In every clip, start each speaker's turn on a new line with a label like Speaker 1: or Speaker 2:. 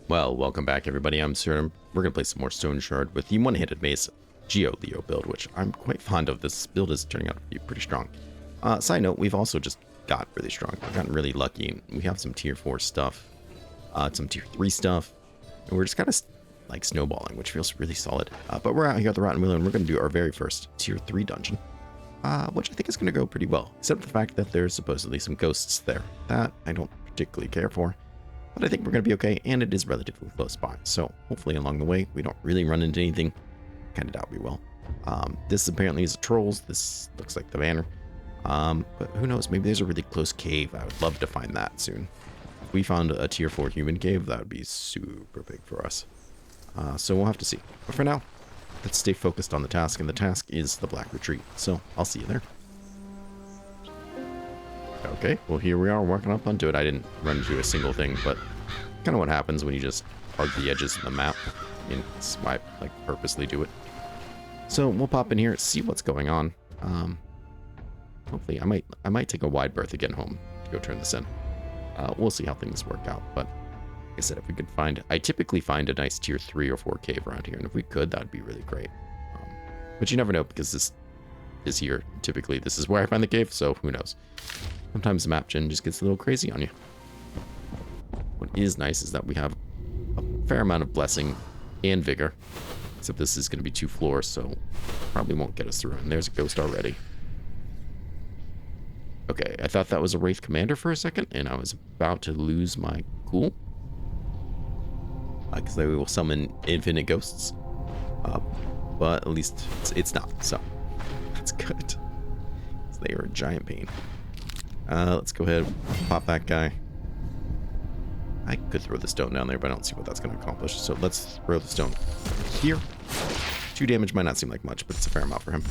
Speaker 1: Well, welcome back everybody, I'm Absurdum. We're going to play some more Stoneshard with the one-handed Mace Geo-Leo build, which I'm quite fond of. This build is turning out to be pretty strong. Side note, we've also just got really strong. We've gotten really lucky. We have some tier 4 stuff, some tier 3 stuff, and we're just kind of like snowballing, which feels really solid. But we're out here at the Rotten Wheel, and we're going to do our very first tier 3 dungeon, which I think is going to go pretty well, except for the fact that there's supposedly some ghosts there. That I don't particularly care for. But I think we're going to be okay, and it is relatively close by. So hopefully along the way, we don't really run into anything. Kind of doubt we will. This apparently is a trolls. This looks like the banner. But who knows? Maybe there's a really close cave. I would love to find that soon. If we found a tier 4 human cave, that would be super big for us. So we'll have to see. But for now, let's stay focused on the task, and the task is the Black Retreat. So I'll see you there. Okay, well here we are working up onto it. I didn't run into a single thing, but kind of what happens when you just hug the edges of the map. I mean, it's why I like purposely do it. So we'll pop in here, see what's going on. Hopefully I might take a wide berth again home to go turn this in. We'll see how things work out. But like I said, if we could find, I typically find a nice tier 3 or 4 cave around here, and if we could, that'd be really great. But you never know, because this is here. Typically, this is where I find the cave, so who knows. Sometimes the map gen just gets a little crazy on you. What is nice is that we have a fair amount of blessing and vigor. Except this is going to be 2 floors, so probably won't get us through. And there's a ghost already. Okay, I thought that was a Wraith commander for a second, and I was about to lose my cool. Because they will summon infinite ghosts. But at least it's not, so that's good. They are a giant pain. Let's go ahead and pop that guy. I could throw the stone down there, but I don't see what that's going to accomplish. So let's throw the stone here. 2 damage might not seem like much, but it's a fair amount for him.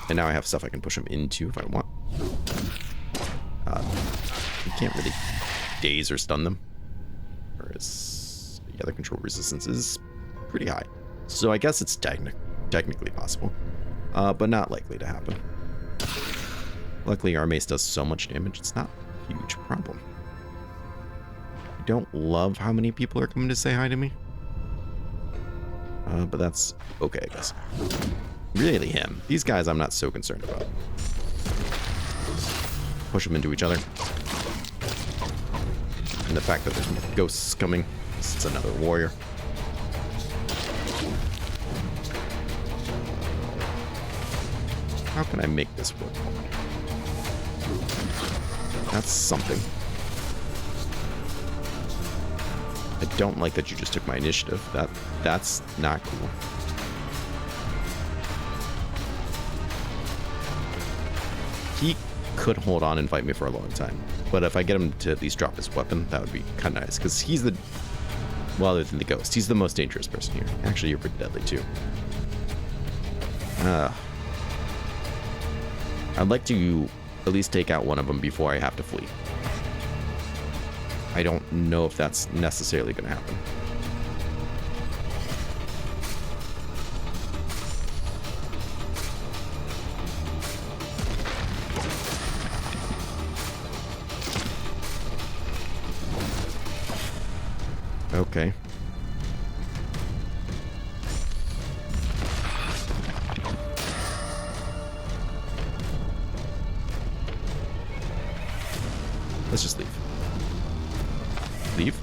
Speaker 1: And now I have stuff I can push him into if I want. You can't really daze or stun them. Whereas the other control resistance is pretty high. So I guess it's technically possible, but not likely to happen. Luckily, our mace does so much damage, it's not a huge problem. I don't love how many people are coming to say hi to me. But that's okay, I guess. Really him. These guys I'm not so concerned about. Push them into each other. And the fact that there's more ghosts coming. It's another warrior. How can I make this work? That's something. I don't like that you just took my initiative. That's not cool. He could hold on and fight me for a long time. But if I get him to at least drop his weapon, that would be kind of nice. Because he's the... Well, other than the ghost, he's the most dangerous person here. Actually, you're pretty deadly too. I'd like to at least take out one of them before I have to flee. I don't know if that's necessarily going to happen. Okay. Let's just leave. Leave?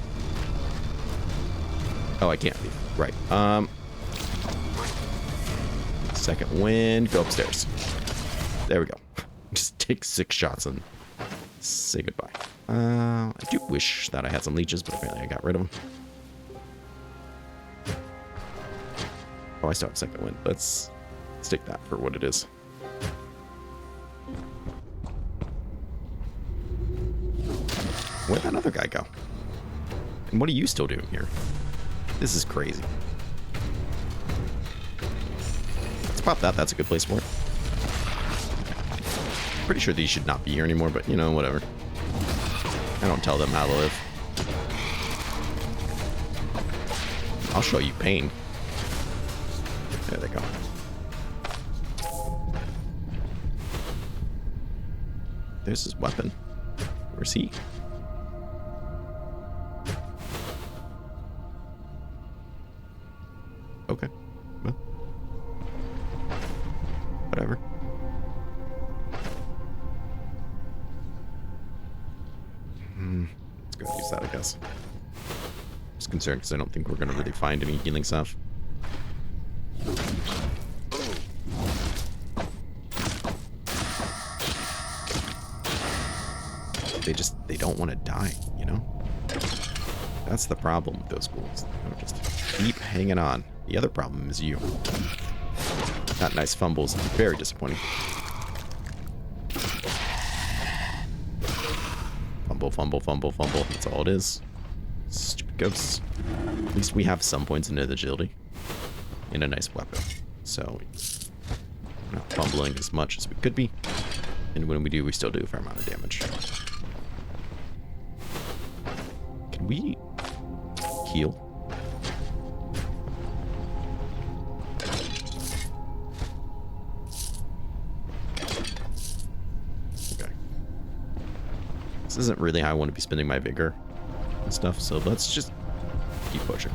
Speaker 1: Oh, I can't leave. Right. Second wind. Go upstairs. There we go. Just take 6 shots and say goodbye. I do wish that I had some leeches, but apparently I got rid of them. Oh, I still have second wind. Let's take that for what it is. Where'd that other guy go? And what are you still doing here? This is crazy. Let's pop that. That's a good place for it. Pretty sure these should not be here anymore, but you know, whatever. I don't tell them how to live. I'll show you pain. There they go. There's his weapon. Where's he? Okay. Well, whatever. Let's go use that, I guess. Just concerned because I don't think we're going to really find any healing stuff. They don't want to die, you know? That's the problem with those ghouls. They'll just keep hanging on. The other problem is you. Not nice fumbles. Very disappointing. Fumble, fumble, fumble, fumble. That's all it is. Stupid ghosts. At least we have some points into agility. And a nice weapon. So, we're not fumbling as much as we could be. And when we do, we still do a fair amount of damage. Can we heal? Okay. This isn't really how I want to be spending my vigor and stuff, so let's just keep pushing.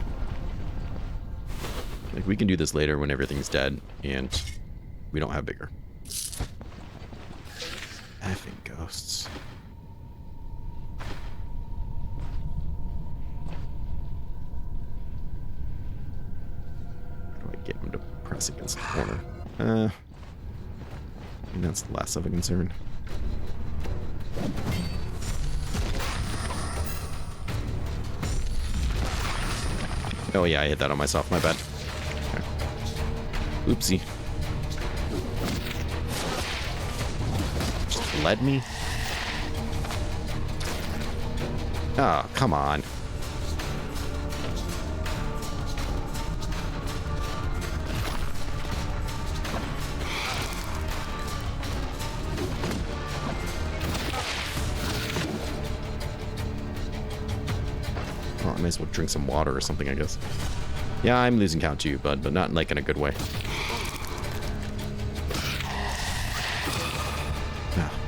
Speaker 1: Like, we can do this later when everything's dead and we don't have vigor. Effing ghosts. How do I get him to press against the corner? I think that's less of a concern. Oh yeah, I hit that on myself, my bad. Okay. Oopsie. Just led me? Oh, come on. Well, I may as well drink some water or something, I guess. Yeah, I'm losing count too, bud, but not like in a good way.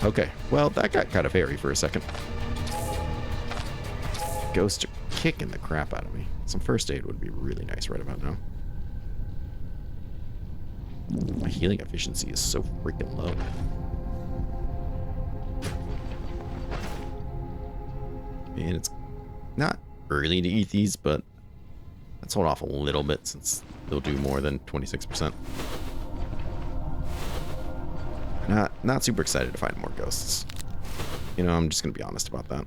Speaker 1: Okay, well, that got kind of hairy for a second. Ghosts are kicking the crap out of me. Some first aid would be really nice right about now. My healing efficiency is so freaking low. And it's not early to eat these, but let's hold off a little bit since they'll do more than 26%. Not super excited to find more ghosts. You know, I'm just gonna be honest about that.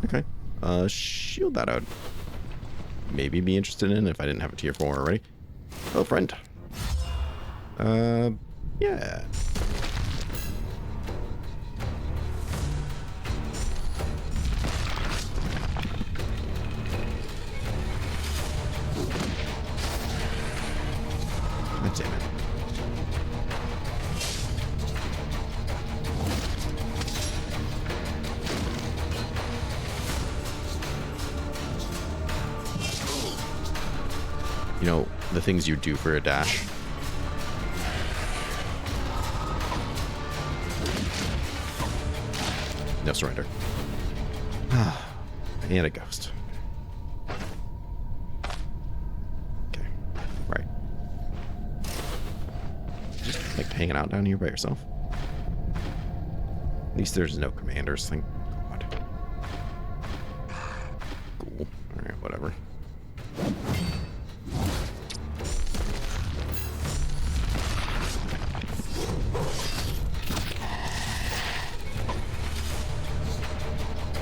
Speaker 1: Okay. Shield that out. Maybe be interested in if I didn't have a tier 4 already. Hello, friend. Yeah. God damn it. You know, the things you do for a dash. No surrender. And a ghost. Okay, right. Just like hanging out down here by yourself. At least there's no commanders. Thank God. Cool. Alright, whatever.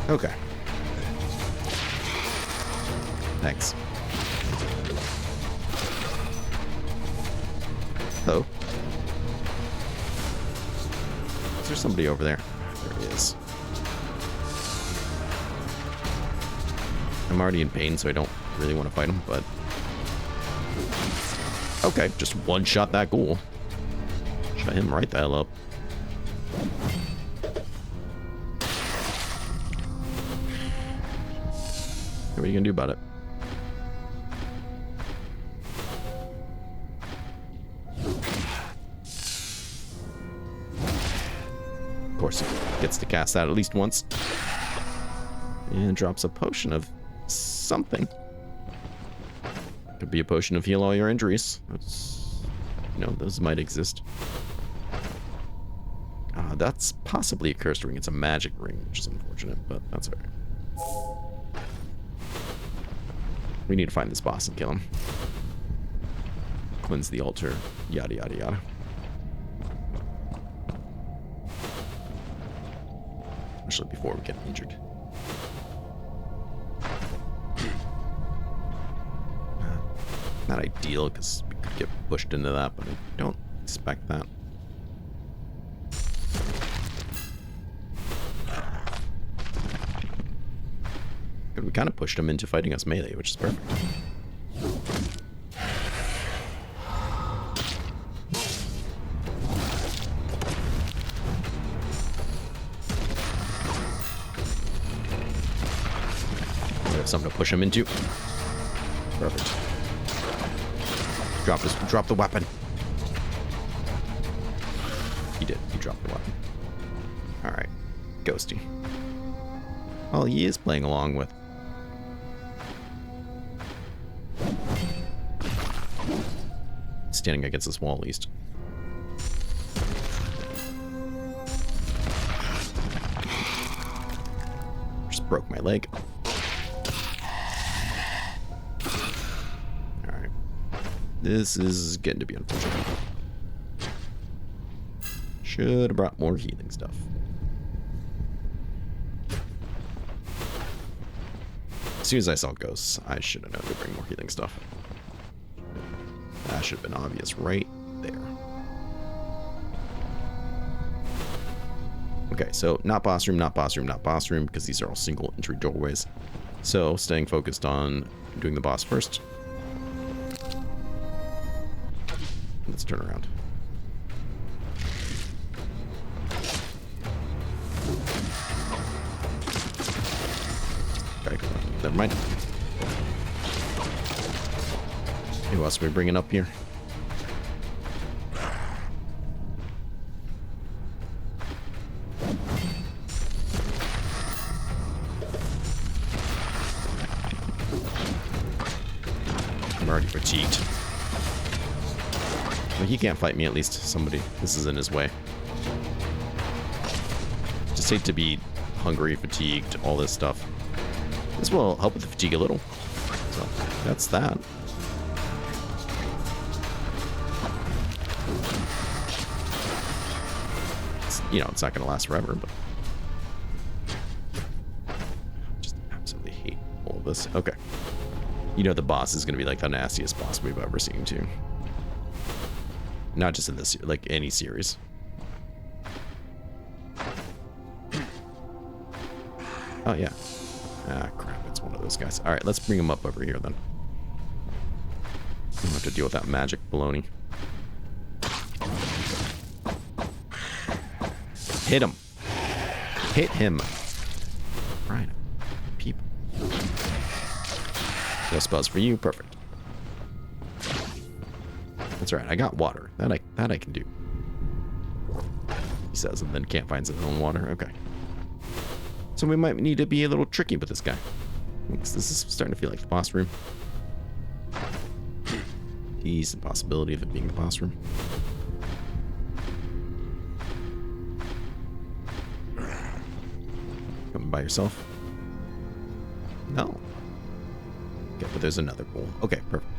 Speaker 1: Okay. Thanks. Hello. Is there somebody over there? There he is. I'm already in pain, so I don't really want to fight him, but... Okay, just one-shot that ghoul. Shut him right the hell up. What are you gonna do about it? Of course, he gets to cast that at least once. And drops a potion of something. Could be a potion of heal all your injuries. That's, you know, those might exist. That's possibly a cursed ring. It's a magic ring, which is unfortunate, but that's alright. We need to find this boss and kill him. Cleanse the altar, yada yada yada. Especially before we get injured. Not ideal, because we could get pushed into that, but I don't expect that. But we kind of pushed him into fighting us melee, which is perfect. We have something to push him into. Perfect. Drop the weapon. He did. He dropped the weapon. Alright. Ghosty. Oh, he is playing along with. Standing against this wall at least. Just broke my leg. This is getting to be unfortunate. Should have brought more healing stuff. As soon as I saw ghosts, I should have known to bring more healing stuff. That should have been obvious right there. Okay, so not boss room, not boss room, not boss room, because these are all single entry doorways. So staying focused on doing the boss first. Let's turn around. Okay, never mind. Who else are we bringing up here? I'm already fatigued. Well, he can't fight me, at least. Somebody. This is in his way. Just hate to be hungry, fatigued, all this stuff. This will help with the fatigue a little. So, that's that. It's, you know, it's not going to last forever, but... just absolutely hate all of this. Okay. You know the boss is going to be like the nastiest boss we've ever seen, too. Not just in this, like any series. Oh, yeah. Ah, crap. It's one of those guys. All right, let's bring him up over here, then. We'll have to deal with that magic baloney. Hit him. Hit him. Right. People. No spells for you. Perfect. That's right. I got water. That I can do. He says, and then can't find his own water. Okay. So we might need to be a little tricky with this guy. This is starting to feel like the boss room. Decent possibility of it being the boss room. Coming by yourself? No. Okay, but there's another pool. Okay, perfect.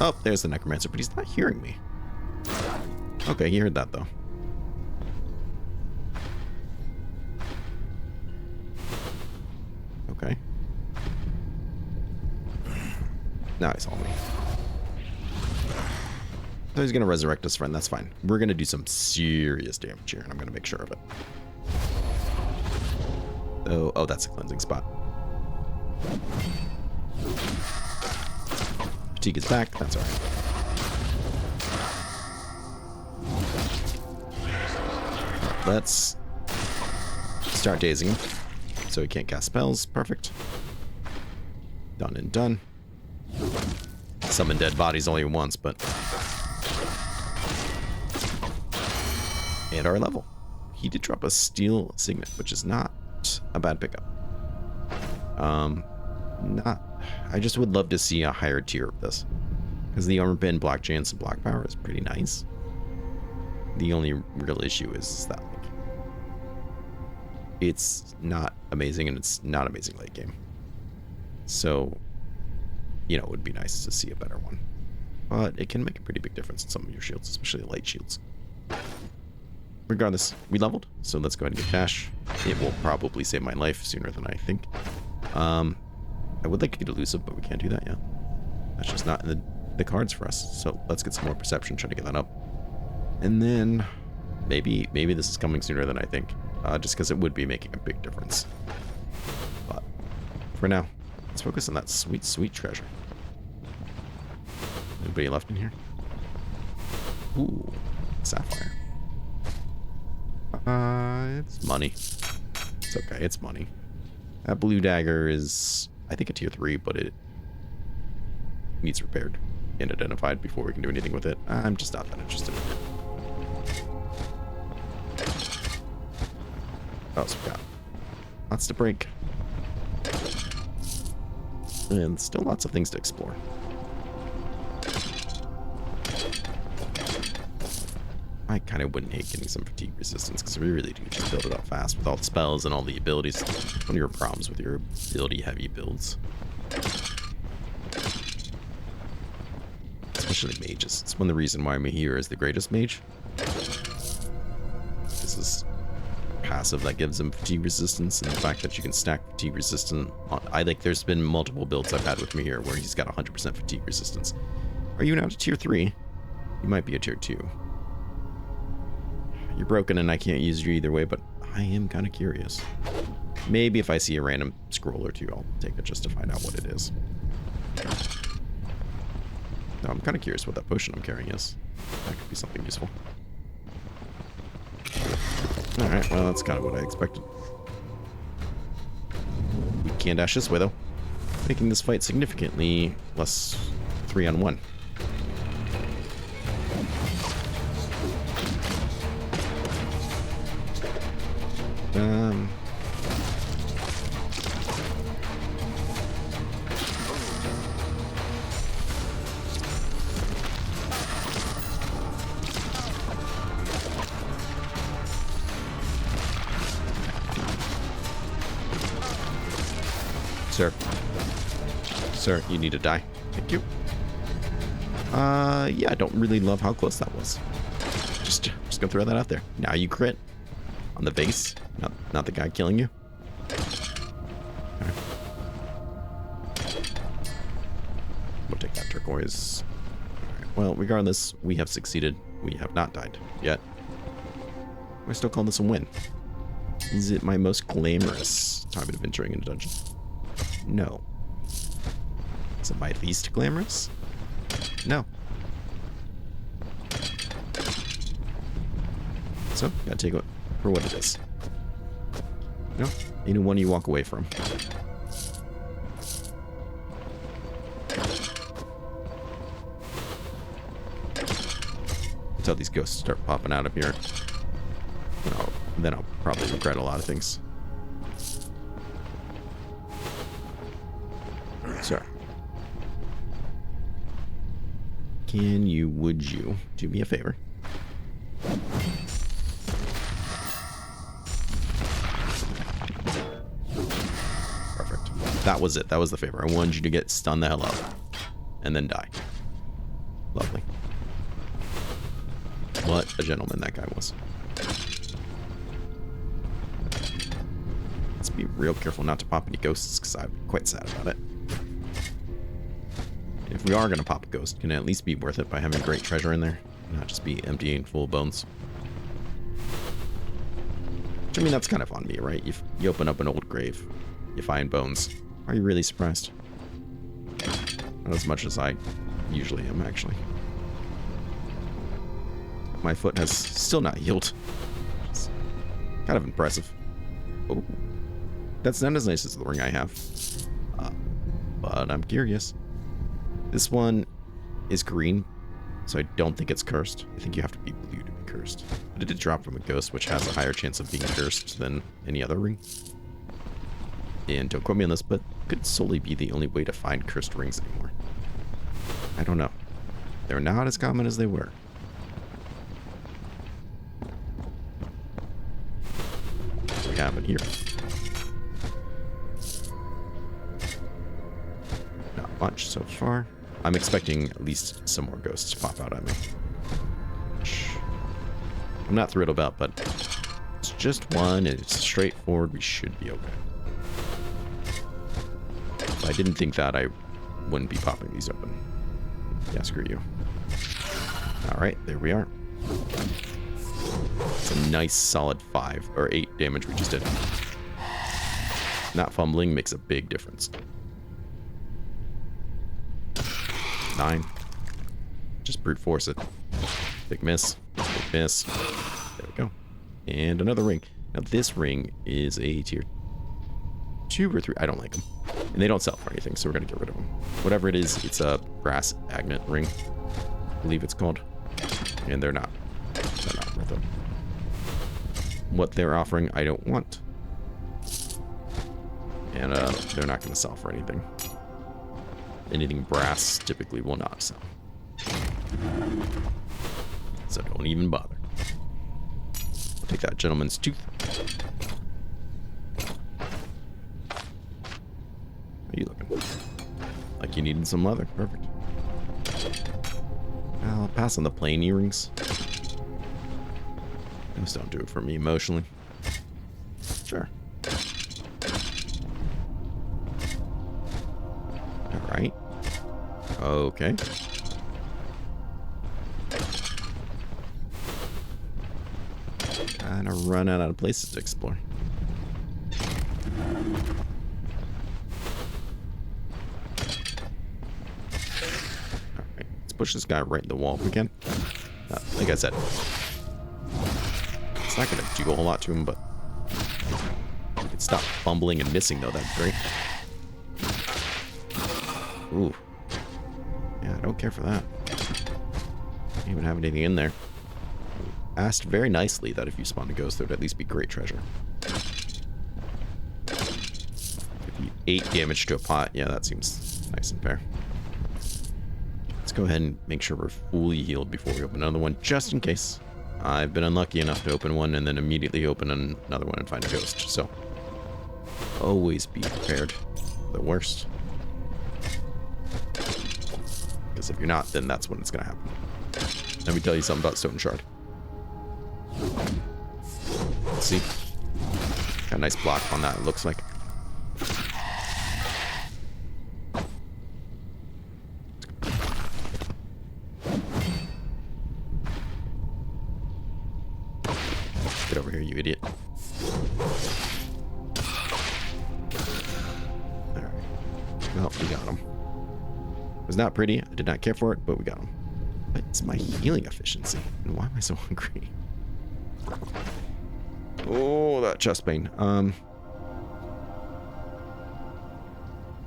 Speaker 1: Oh, there's the necromancer, but he's not hearing me. Okay, he heard that, though. Okay. Now he saw me. So he's going to resurrect his friend. That's fine. We're going to do some serious damage here, and I'm going to make sure of it. Oh, that's a cleansing spot. Fatigue is back. That's all right. Let's start dazing him so he can't cast spells. Perfect. Done and done. summon dead bodies only once, but... And our level. He did drop a steel signet, which is not a bad pickup. I just would love to see a higher tier of this. Because the armor bin, black chance, and black power is pretty nice. The only real issue is that, like, it's not amazing, and it's not amazing late game. So, you know, it would be nice to see a better one. But it can make a pretty big difference in some of your shields, especially light shields. Regardless, we leveled, so let's go ahead and get dash. It will probably save my life sooner than I think. I would like to get elusive, but we can't do that yet. That's just not in the cards for us. So let's get some more perception, try to get that up. And then maybe this is coming sooner than I think, just because it would be making a big difference. But for now, let's focus on that sweet, sweet treasure. Anybody left in here? Ooh, sapphire. It's money. It's okay, it's money. That blue dagger is, I think, a tier 3, but it needs repaired and identified before we can do anything with it. I'm just not that interested in it. Oh, so we got lots to break. And still lots of things to explore. I kind of wouldn't hate getting some fatigue resistance, because we really do just build it up fast with all the spells and all the abilities. One of your problems with your ability-heavy builds. Especially mages. It's one of the reasons why I'm here as the greatest mage. This is passive that gives them fatigue resistance, and the fact that you can stack fatigue resistance. There's been multiple builds I've had with me here where he's got 100% fatigue resistance. Are you now to tier 3? You might be a tier 2. You're broken and I can't use you either way, but I am kind of curious. Maybe if I see a random scroll or two, I'll take it just to find out what it is. No, I'm kind of curious what that potion I'm carrying is. That could be something useful. Alright, well, that's kind of what I expected. We can't dash this way, though. Making this fight significantly less 3-on-1. Sir, you need to die. Thank you. Yeah, I don't really love how close that was. Just gonna throw that out there. Now you crit on the base, not the guy killing you. Right. We'll take that turquoise. Right. Well, regardless, we have succeeded. We have not died yet. I still call this a win. Is it my most glamorous time of adventuring in a dungeon? No. Is it my least glamorous? No. So, gotta take it for what it is. You know, any one you walk away from. Until these ghosts start popping out of here. Then I'll probably regret a lot of things. Sir. Would you do me a favor? Perfect. That was it. That was the favor. I wanted you to get stunned the hell out. And then die. Lovely. What a gentleman that guy was. Let's be real careful not to pop any ghosts, because I'm quite sad about it. If we are going to pop a ghost, can it at least be worth it by having great treasure in there? Not just be empty and full of bones. Which, I mean, that's kind of on me, right? You open up an old grave, you find bones. Are you really surprised? Not as much as I usually am, actually. My foot has still not healed. It's kind of impressive. Oh, that's not as nice as the ring I have. But I'm curious. This one is green, so I don't think it's cursed. I think you have to be blue to be cursed. But it did drop from a ghost, which has a higher chance of being cursed than any other ring. And don't quote me on this, but could solely be the only way to find cursed rings anymore. I don't know. They're not as common as they were. What do we have in here? Not much so far. I'm expecting at least some more ghosts to pop out at me. Which I'm not thrilled about, but it's just one and it's straightforward. We should be okay. If I didn't think that, I wouldn't be popping these open. Yeah, screw you. Alright, there we are. It's a nice solid 5 or 8 damage we just did. Not fumbling makes a big difference. 9. Just brute force it. Big miss. Big miss. There we go. And another ring. Now this ring is a tier 2 or 3. I don't like them. And they don't sell for anything, so we're going to get rid of them. Whatever it is, it's a brass agate ring. I believe it's called. And they're not worth it. What they're offering, I don't want. And they're not going to sell for anything. Anything brass typically will not sell. So don't even bother. I'll take that gentleman's tooth. How are you looking? Like you needed some leather. Perfect. I'll pass on the plain earrings. Those don't do it for me emotionally. Sure. Alright. Okay. Kinda run out of places to explore. Alright, let's push this guy right in the wall if we can. Like I said, it's not gonna do a whole lot to him, but if we could stop fumbling and missing though, that'd be great. Ooh. Yeah, I don't care for that. Don't even have anything in there. Asked very nicely that if you spawn a ghost, there would at least be great treasure. 58 damage to a pot. Yeah, that seems nice and fair. Let's go ahead and make sure we're fully healed before we open another one, just in case. I've been unlucky enough to open one and then immediately open another one and find a ghost. So, always be prepared for the worst. Because if you're not, then that's when it's going to happen. Let me tell you something about Stoneshard. See? Got a nice block on that, it looks like. Get over here, you idiot. Alright. Well, we got him. It was not pretty. I did not care for it, but we got him. But it's my healing efficiency. And why am I so hungry? Oh, that chest pain.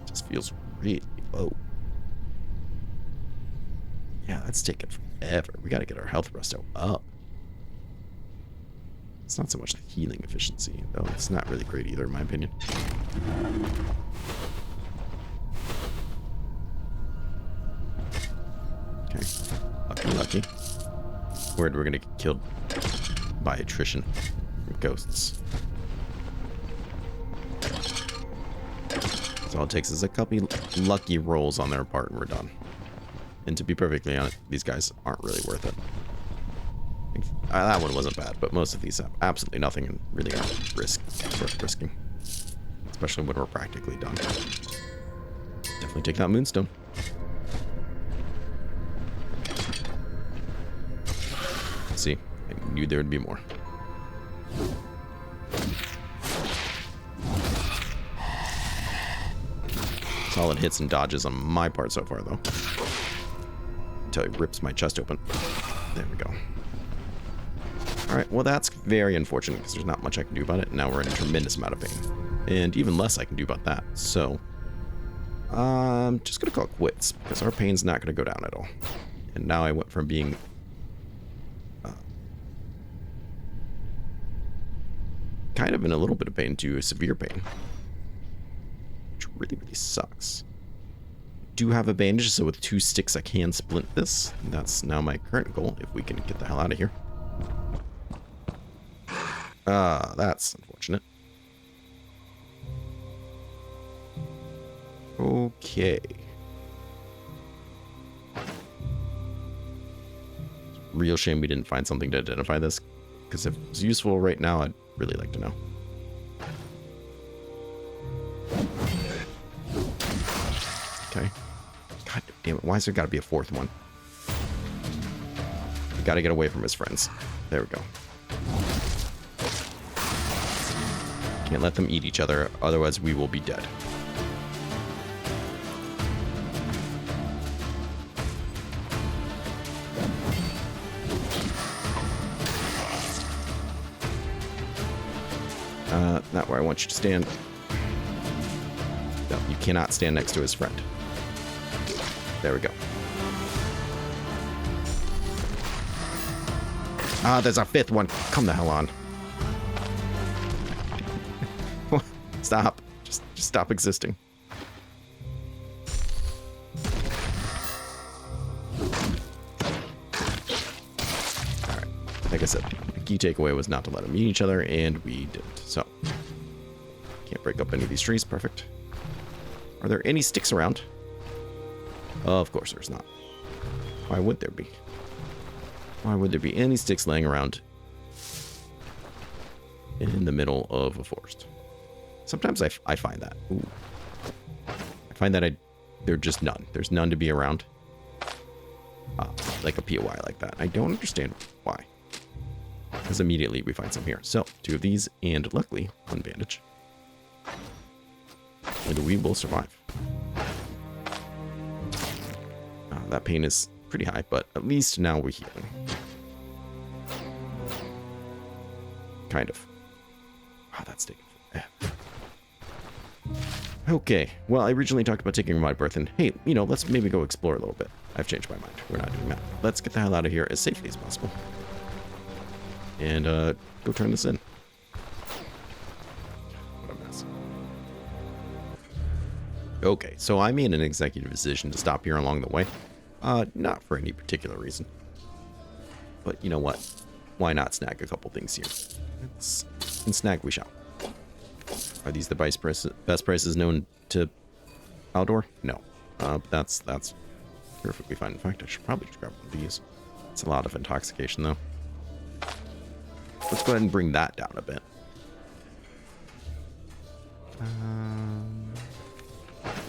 Speaker 1: Just feels really low. Yeah, that's taking forever. We gotta get our health resto up. It's not so much the healing efficiency, though. It's not really great either, in my opinion. Okay. Lucky. Worried we're gonna get killed by attrition from ghosts. So all it takes is a couple lucky rolls on their part and we're done. And to be perfectly honest, these guys aren't really worth it. That one wasn't bad, but most of these have absolutely nothing and really aren't worth risking. Especially when we're practically done. Definitely take that moonstone. Let's see. I knew there would be more. Solid hits and dodges on my part so far, though. Until he rips my chest open. There we go. Alright, well that's very unfortunate because there's not much I can do about it. Now we're in a tremendous amount of pain. And even less I can do about that. So, Just gonna call it quits, because our pain's not gonna go down at all. And now I went from being kind of in a little bit of pain to a severe pain, which really, really sucks. Do have a bandage, so with 2 sticks I can splint this. That's now my current goal, if we can get the hell out of here. That's unfortunate. Okay. Real shame we didn't find something to identify this, because if it's useful right now, I'd really like to know. Okay. God damn it, why has there got to be a 4th one? We got to get away from his friends. There we go. Can't let them eat each other, otherwise we will be dead. Not where I want you to stand. No, you cannot stand next to his friend. There we go. There's a 5th one. Come the hell on. Stop. Just stop existing. Alright. Like I said, the key takeaway was not to let them eat each other, and we didn't. So, can't break up any of these trees. Perfect. Are there any sticks around? Of course there's not. Why would there be? Why would there be any sticks laying around in the middle of a forest? Sometimes I find that. Ooh. I find that there are just none. There's none to be around. Like a POI like that. I don't understand why. Because immediately we find some here. So, 2 of these, and luckily, 1 bandage. And we will survive. That pain is pretty high, but at least now we're healing. Kind of. Wow, that's taking forever. Okay, well, I originally talked about taking my birth, and hey, you know, let's maybe go explore a little bit. I've changed my mind. We're not doing that. Let's get the hell out of here as safely as possible. And, go turn this in. What a mess. Okay, so I made an executive decision to stop here along the way. Not for any particular reason. But you know what? Why not snag a couple things here? And snag we shall. Are these the best prices known to Aldor? No. That's perfectly fine. In fact, I should probably just grab one of these. It's a lot of intoxication, though. Let's go ahead and bring that down a bit.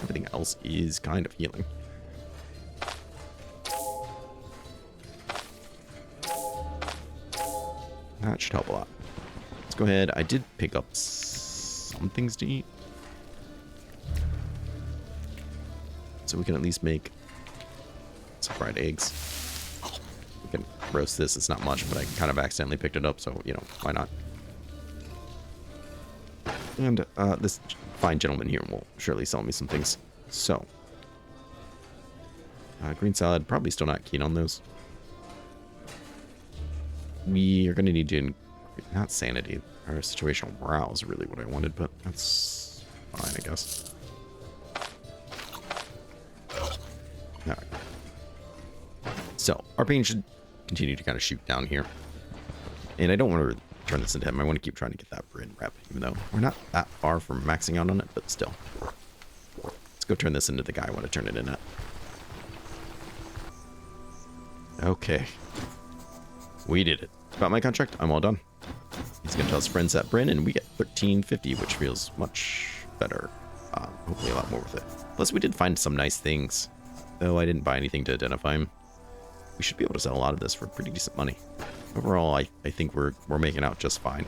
Speaker 1: Everything else is kind of healing. That should help a lot. Let's go ahead. I did pick up some things to eat. So we can at least make some fried eggs. We can roast this. It's not much, but I kind of accidentally picked it up, so, you know, why not? And this fine gentleman here will surely sell me some things. So, green salad, probably still not keen on those. We are going to need to, not sanity, our situational morale is really what I wanted, but that's fine, I guess. All right. So, our pain should continue to kind of shoot down here. And I don't want to turn this into him. I want to keep trying to get that Bryn rep, even though we're not that far from maxing out on it, but still. Let's go turn this into the guy I want to turn it in at. Okay. We did it. It's about my contract. I'm all done. He's going to tell his friends that Bryn, and we get 1350, which feels much better. Hopefully a lot more with it. Plus, we did find some nice things, though I didn't buy anything to identify him. We should be able to sell a lot of this for pretty decent money. Overall, I think we're making out just fine.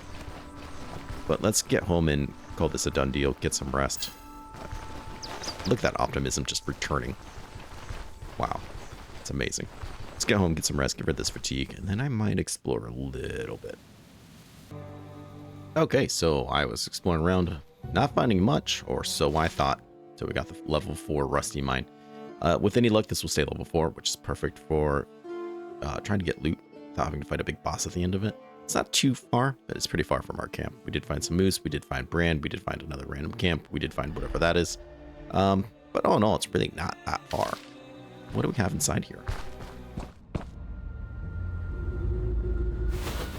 Speaker 1: But let's get home and call this a done deal. Get some rest. Look at that optimism just returning. Wow. It's amazing. Let's get home, get some rest, get rid of this fatigue, and then I might explore a little bit. Okay, so I was exploring around, not finding much, or so I thought. So we got the level 4 rusty mine. With any luck, this will stay level 4, which is perfect for trying to get loot without having to fight a big boss at the end of it. It's not too far, but it's pretty far from our camp. We did find some moose, we did find brand, we did find another random camp, we did find whatever that is. But all in all, it's really not that far. What do we have inside here?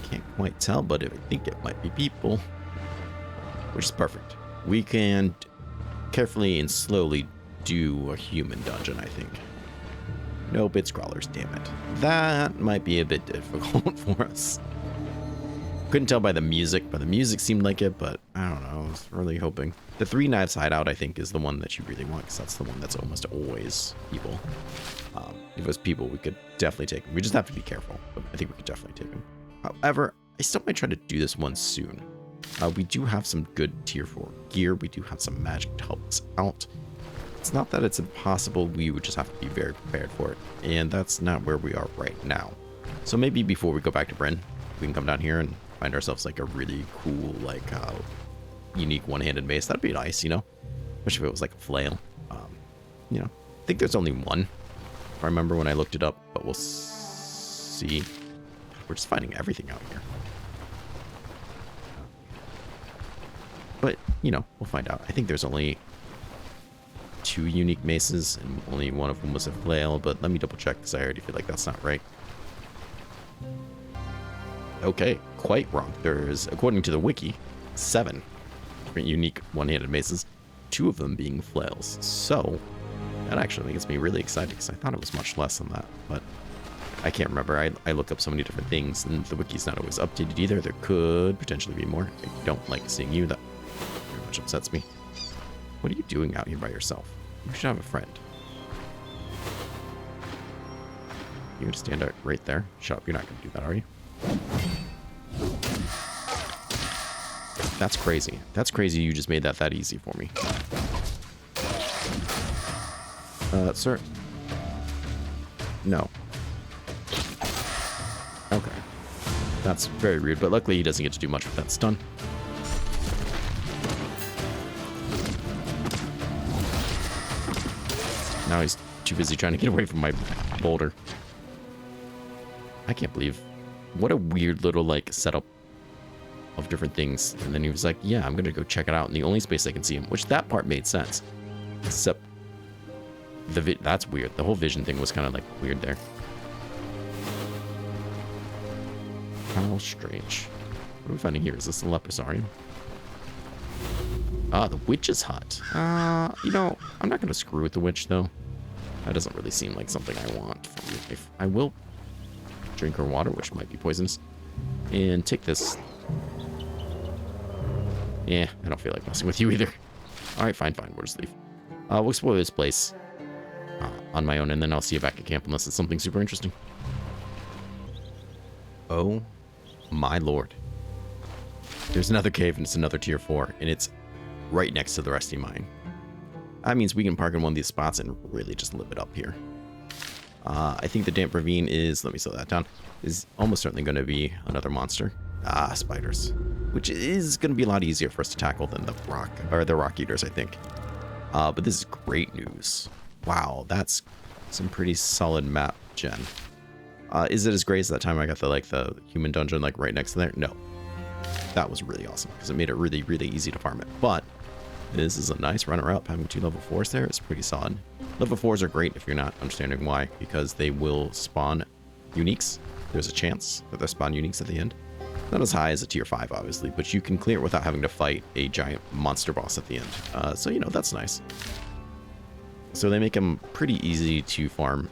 Speaker 1: Can't quite tell, but I think it might be people. Which is perfect. We can carefully and slowly do a human dungeon, I think. Nope, it's crawlers, damn it. That might be a bit difficult for us. Couldn't tell by the music, but the music seemed like it, but I don't know, I was really hoping. The 3 Knives hideout, I think, is the one that you really want, because that's the one that's almost always people. If it was people, we could definitely take them. We just have to be careful, but I think we could definitely take them. However, I still might try to do this one soon. We do have some good tier 4 gear. We do have some magic to help us out. It's not that it's impossible, we would just have to be very prepared for it. And that's not where we are right now. So maybe before we go back to Bryn, we can come down here and find ourselves like a really cool, like, unique one-handed mace. That'd be nice, you know? Especially if it was like a flail. You know, I think there's only one, if I remember when I looked it up, but we'll see. We're just finding everything out here. But, you know, we'll find out. I think there's only 2 unique maces, and only one of them was a flail, but let me double check, because I already feel like that's not right. Okay, quite wrong. There's, according to the wiki, 7 different unique one-handed maces, 2 of them being flails. So, that actually makes me really excited, because I thought it was much less than that, but I can't remember. I look up so many different things, and the wiki's not always updated either. There could potentially be more. I don't like seeing you. That very much upsets me. What are you doing out here by yourself? You should have a friend. You're gonna stand out right there? Shut up, you're not gonna do that, are you? That's crazy. That's crazy you just made that easy for me. Sir? No. Okay. That's very rude, but luckily he doesn't get to do much with that stun. Now he's too busy trying to get away from my boulder. I can't believe what a weird little like setup of different things. And then he was like, yeah, I'm gonna go check it out in the only space I can see him, which that part made sense. Except that's weird. The whole vision thing was kind of like weird there. How strange. What are we finding here? Is this the leprosarium? Ah, the witch's hut. You know, I'm not gonna screw with the witch though. That doesn't really seem like something I want. If I will drink her water, which might be poisonous, and take this. Yeah, I don't feel like messing with you either. All right, fine. We'll just leave. We'll explore this place on my own, and then I'll see you back at camp unless it's something super interesting. Oh my lord. There's another cave, and it's another tier 4, and it's right next to the rusty mine. That means we can park in one of these spots and really just live it up here. I think the damp ravine is, let me slow that down, is almost certainly going to be another monster. Ah, spiders. Which is going to be a lot easier for us to tackle than the rock eaters, I think. But this is great news. Wow, that's some pretty solid map gen. Is it as great as that time I got the human dungeon like right next to there? No. That was really awesome because it made it really, really easy to farm it. But this is a nice runner-up. Having 2 level 4s there is pretty solid. Level 4s are great if you're not understanding why, because they will spawn uniques. There's a chance that they'll spawn uniques at the end. Not as high as a tier 5, obviously, but you can clear it without having to fight a giant monster boss at the end. So, you know, that's nice. So they make them pretty easy to farm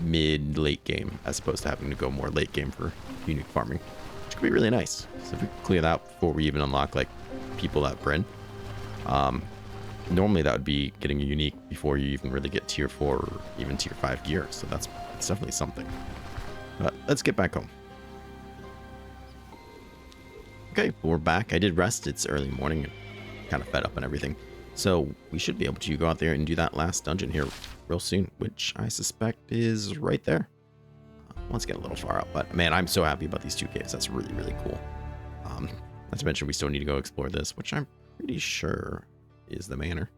Speaker 1: mid-late game, as opposed to having to go more late game for unique farming, which could be really nice. So if we clear that before we even unlock, like, people at Bryn, normally that would be getting a unique before you even really get tier 4 or even tier 5 gear, so that's definitely something. But let's get back home. Okay, we're back. I did rest. It's early morning and kind of fed up and everything. So we should be able to go out there and do that last dungeon here real soon, which I suspect is right there. Let's get a little far out, but man, I'm so happy about these 2 caves. That's really, really cool. Not to mention we still need to go explore this, which I'm pretty sure is the manor.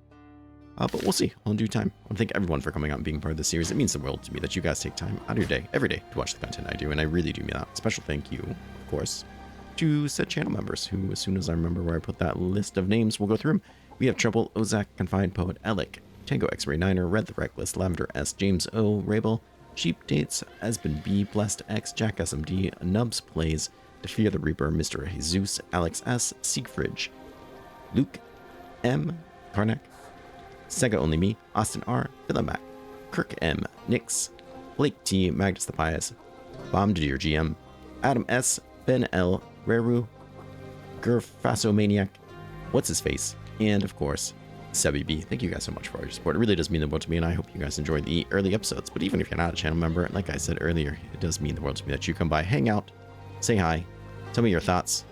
Speaker 1: But we'll see in due time. I want to thank everyone for coming out and being part of this series. It means the world to me that you guys take time out of your day, every day, to watch the content I do, and I really do mean that. Special thank you, of course, to said channel members, who, as soon as I remember where I put that list of names, we'll go through them. We have Trouble, Ozak, Confined Poet, Alec, Tango X-Ray Niner, Red the Reckless, Lavender S, James O, Rabel, Sheep Dates, Esben B, Blessed X, Jack SMD, Nubs Plays, Defear the Reaper, Mr. Jesus, Alex S, Siegfried, Luke M, Karnak, Sega Only Me, Austin R, Philamac, Kirk M, Nix, Blake T, Magnus the Pious, Bomb to Dear GM, Adam S, Ben L, Reru, Gerfasomaniac, What's His Face, and of course, Sebi B. Thank you guys so much for all your support. It really does mean the world to me, and I hope you guys enjoyed the early episodes. But even if you're not a channel member, like I said earlier, it does mean the world to me that you come by, hang out, say hi, tell me your thoughts.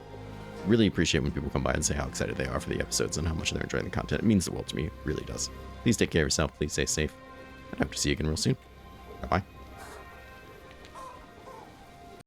Speaker 1: Really appreciate when people come by and say how excited they are for the episodes and how much they're enjoying the content. It means the world to me. It really does. Please take care of yourself. Please stay safe. And I hope to see you again real soon. Bye-bye.